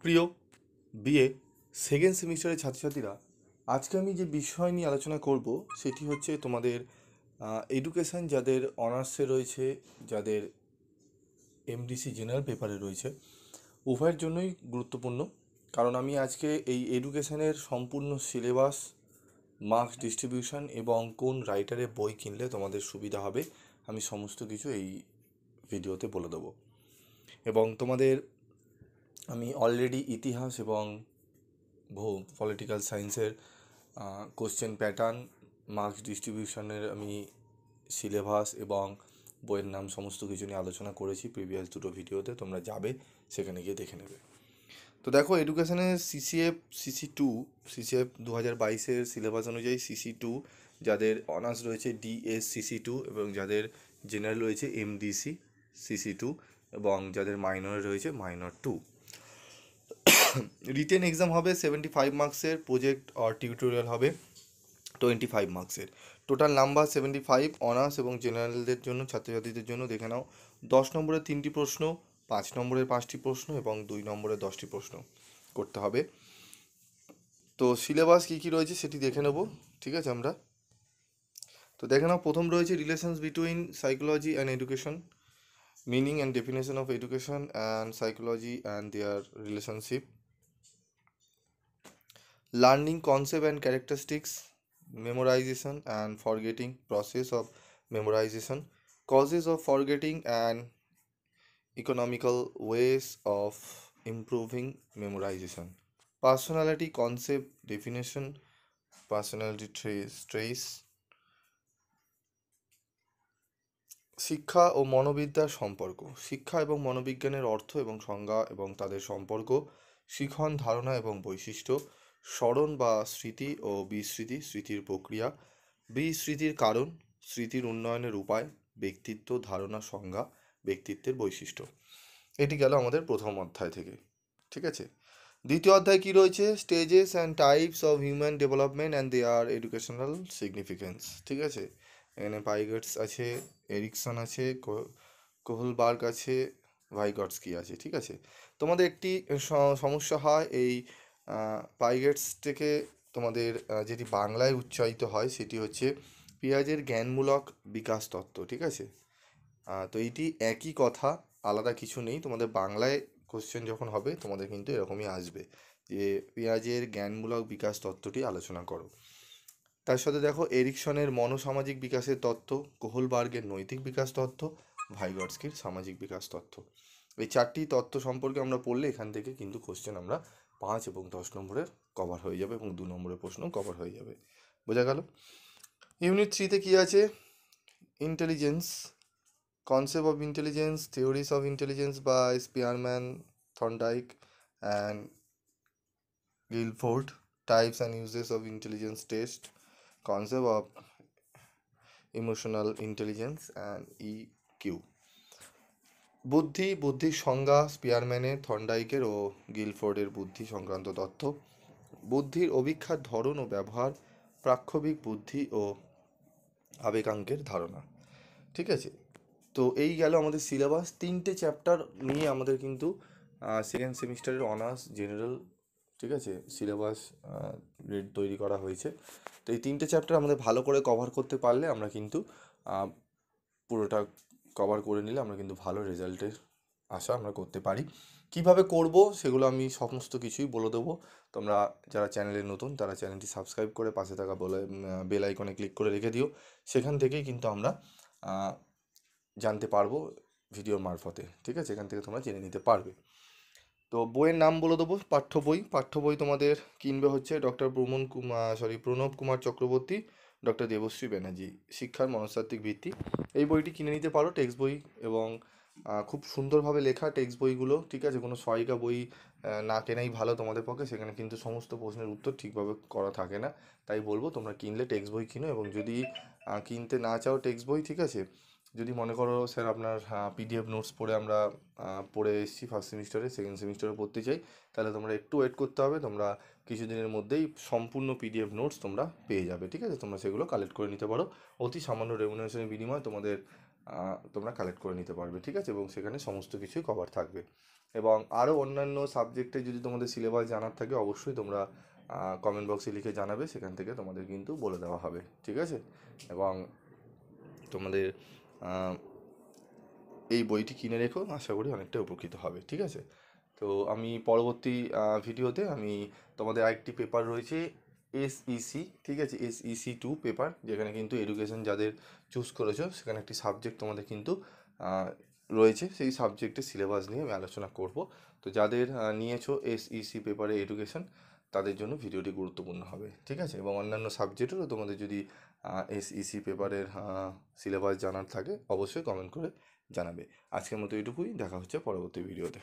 প্রিয় BA second সেমিস্টারের ছাত্রছাত্রীরা, আজকে আমি যে বিষয় নিয়ে আলোচনা করব সেটি হচ্ছে তোমাদের এডুকেশন, যাদের অনার্সে রয়েছে, যাদের এমডিসি জেনারেল পেপারে রয়েছে, উভয়ের জন্যই গুরুত্বপূর্ণ। কারণ আমি আজকে এই এডুকেশনের সম্পূর্ণ সিলেবাস, মার্কস ডিস্ট্রিবিউশন এবং কোন রাইটারের বই কিনলে তোমাদের সুবিধা হবে, আমি সমস্ত কিছু এই ভিডিওতে বলে দেবো। এবং তোমাদের আমি অলরেডি ইতিহাস এবং পলিটিক্যাল সায়েন্সের কোশ্চেন প্যাটার্ন, মার্কস ডিস্ট্রিবিউশনের আমি সিলেবাস এবং বইয়ের নাম সমস্ত কিছু নিয়ে আলোচনা করেছি প্রিভিয়াস দুটো ভিডিওতে, তোমরা যাবে সেখানে গিয়ে দেখে নেবে। তো দেখো, এডুকেশনের সিসিএফ 2022-এর সিলেবাস অনুযায়ী সিসি2, যাদের অনার্স রয়েছে ডিএসসিসি2 এবং যাদের জেনারেল রয়েছে এমডিসি সিসি2 এবং যাদের মাইনরে রয়েছে মাইনর 2। রিটেন এক্সাম হবে 75 মার্কসের, প্রজেক্ট আর টিউটোরিয়াল হবে 25 মার্কসের। টোটাল নাম্বার 75 অনার্স এবং জেনারেলদের জন্য, ছাত্রছাত্রীদের জন্য দেখে নাও। 10 নম্বরের 3টি প্রশ্ন, 5 নম্বরের 5টি প্রশ্ন এবং 2 নম্বরের 10টি প্রশ্ন করতে হবে। তো সিলেবাস কী কী রয়েছে সেটি দেখে নেব, ঠিক আছে আমরা। তো দেখে নাও, প্রথম রয়েছে relations between psychology and education, meaning and definition of education and psychology and there relationship, learning concept and characteristics, memorization and forgetting, process of memorization, causes of forgetting and economical ways of improving memorization, personality concept definition, personality traits, শিক্ষা ও মনোবিদ্যার সম্পর্ক, শিক্ষা এবং মনোবিজ্ঞানের অর্থ এবং সংজ্ঞা এবং তাদের সম্পর্ক, শিখন, ধারণা এবং বৈশিষ্ট্য, স্মরণ বা স্মৃতি ও বিস্মৃতি, স্মৃতির প্রক্রিয়া, বিস্মৃতির কারণ, স্মৃতির উন্নয়নের উপায়, ব্যক্তিত্ব, ধারণা, সংজ্ঞা, ব্যক্তিত্বের বৈশিষ্ট্য। এটি গেল আমাদের প্রথম অধ্যায় থেকে, ঠিক আছে। দ্বিতীয় অধ্যায় কি রয়েছে? Stages and types of human development and their educational significance, ঠিক আছে। এখানে পাইগেটস আছে, এরিকসন আছে, কোহলবার্গ আছে, ভাইগটস্কি আছে, ঠিক আছে। তোমাদের একটি সমস্যা হয় এই পাইগেটস থেকে, তোমাদের যেটি বাংলায় উচ্চারিত হয় সেটি হচ্ছে পিঁয়াজের জ্ঞানমূলক বিকাশ তত্ত্ব, ঠিক আছে। তো এইটি একই কথা, আলাদা কিছু নেই। তোমাদের বাংলায় কোশ্চেন যখন হবে তোমাদের কিন্তু এরকমই আসবে যে পেঁয়াজের জ্ঞানমূলক বিকাশ তত্ত্বটি আলোচনা করো। তার সাথে দেখো, এরিকসনের মনোসামাজিক বিকাশের তত্ত্ব, কোহলবার্গের নৈতিক বিকাশ তত্ত্ব, ভাইগটস্কির সামাজিক বিকাশ তত্ত্ব। এই 4টি তত্ত্ব সম্পর্কে আমরা পড়লে এখান থেকে কিন্তু কোশ্চেন আমরা 5 এবং 10 নম্বরের কভার হয়ে যাবে এবং 2 নম্বরের প্রশ্ন কভার হয়ে যাবে। বোঝা গেল? ইউনিট 3-তে কী আছে? Intelligence, concept of intelligence, theories of intelligence by Spearman, Thorndike and Guilford, types and uses of intelligence test, concept of emotional intelligence and EQ, বুদ্ধির সংজ্ঞা স্পিয়ারম্যানের, থর্নডাইকের ও গিলফোর্ডের বুদ্ধি সংক্রান্ত তথ্য, বুদ্ধির অভিক্ষার ধরন ও ব্যবহার, প্রাক্ষবিক বুদ্ধি ও আবেগাঙ্কের ধারণা, ঠিক আছে। তো এই গেল আমাদের সিলেবাস। 3টে চ্যাপ্টার নিয়ে আমাদের কিন্তু সেকেন্ড সেমিস্টারের অনার্স জেনারেল, ঠিক আছে, সিলেবাস তৈরি করা হয়েছে। তো এই 3টে চ্যাপ্টার আমাদের ভালো করে কভার করতে পারলে আমরা কিন্তু পুরোটা কভার করে নিলে আমরা কিন্তু ভালো রেজাল্টের আশা আমরা করতে পারি। কিভাবে করব সেগুলো আমি সমস্ত কিছুই বলে দেবো। তোমরা যারা চ্যানেলে নতুন তারা চ্যানেলটি সাবস্ক্রাইব করে পাশে থাকা বেল আইকনে ক্লিক করে রেখে দিও। সেখান থেকেই কিন্তু আমরা জানতে পারবো ভিডিওর মারফতে, ঠিক আছে। এখান থেকে তোমরা জেনে নিতে পারবে। তো বইয়ের নাম বলে দেবো। পাঠ্য বই তোমাদের কিনবে হচ্ছে প্রণব কুমার চক্রবর্তী, ডক্টর দেবশ্রী ব্যানার্জি, শিক্ষার মনস্তাত্ত্বিক ভিত্তি। এই বইটি কিনে নিতে পারো, টেক্সট বই, এবং খুব সুন্দরভাবে লেখা টেক্সট বইগুলো, ঠিক আছে। কোনো সহায়িকা বই না কেনাই ভালো তোমাদের পক্ষে, সেখানে কিন্তু সমস্ত প্রশ্নের উত্তর ঠিকভাবে করা থাকে না। তাই বলবো তোমরা কিনলে টেক্সট বই কিনো, এবং যদি কিনতে না চাও টেক্সট বই, ঠিক আছে, যদি মনে করো স্যার আপনার পিডিএফ নোটস পড়ে আমরা পড়ে এসেছি ফার্স্ট সেমিস্টারে, সেকেন্ড সেমিস্টারে পড়তে চাই, তাহলে তোমরা একটু ওয়েট করতে হবে। তোমরা কিছুদিনের মধ্যেই সম্পূর্ণ পিডিএফ নোটস তোমরা পেয়ে যাবে, ঠিক আছে। তোমরা সেগুলো কালেক্ট করে নিতে পারো, অতি সামান্য রেমুনারেশনের বিনিময়ে তোমাদের তোমরা কালেক্ট করে নিতে পারবে, ঠিক আছে, এবং সেখানে সমস্ত কিছুই কভার থাকবে। এবং আরও অন্যান্য সাবজেক্টে যদি তোমাদের সিলেবাস জানার থাকে অবশ্যই তোমরা কমেন্ট বক্সে লিখে জানাবে, সেখান থেকে তোমাদের কিন্তু বলে দেওয়া হবে, ঠিক আছে। এবং তোমাদের এই বইটি কিনে রেখো, আশা করি অনেকটা উপকৃত হবে, ঠিক আছে। তো আমি পরবর্তী ভিডিওতে আমি তোমাদের আরেকটি পেপার রয়েছে SEC, ঠিক আছে, SEC 2 পেপার, যেখানে কিন্তু এডুকেশন যাদের চুজ করেছো সেখানে একটি সাবজেক্ট তোমাদের কিন্তু রয়েছে, সেই সাবজেক্টের সিলেবাস নিয়ে আমি আলোচনা করব। তো যাদের নিয়েছো SEC পেপারে এডুকেশন, তাদের জন্য ভিডিওটি গুরুত্বপূর্ণ হবে, ঠিক আছে। এবং অন্যান্য সাবজেক্টেরও তোমাদের যদি SEC পেপারের সিলেবাস জানার থাকে অবশ্যই কমেন্ট করে জানাবে। আজকের মতো এটুকুই, দেখা হচ্ছে পরবর্তী ভিডিওতে।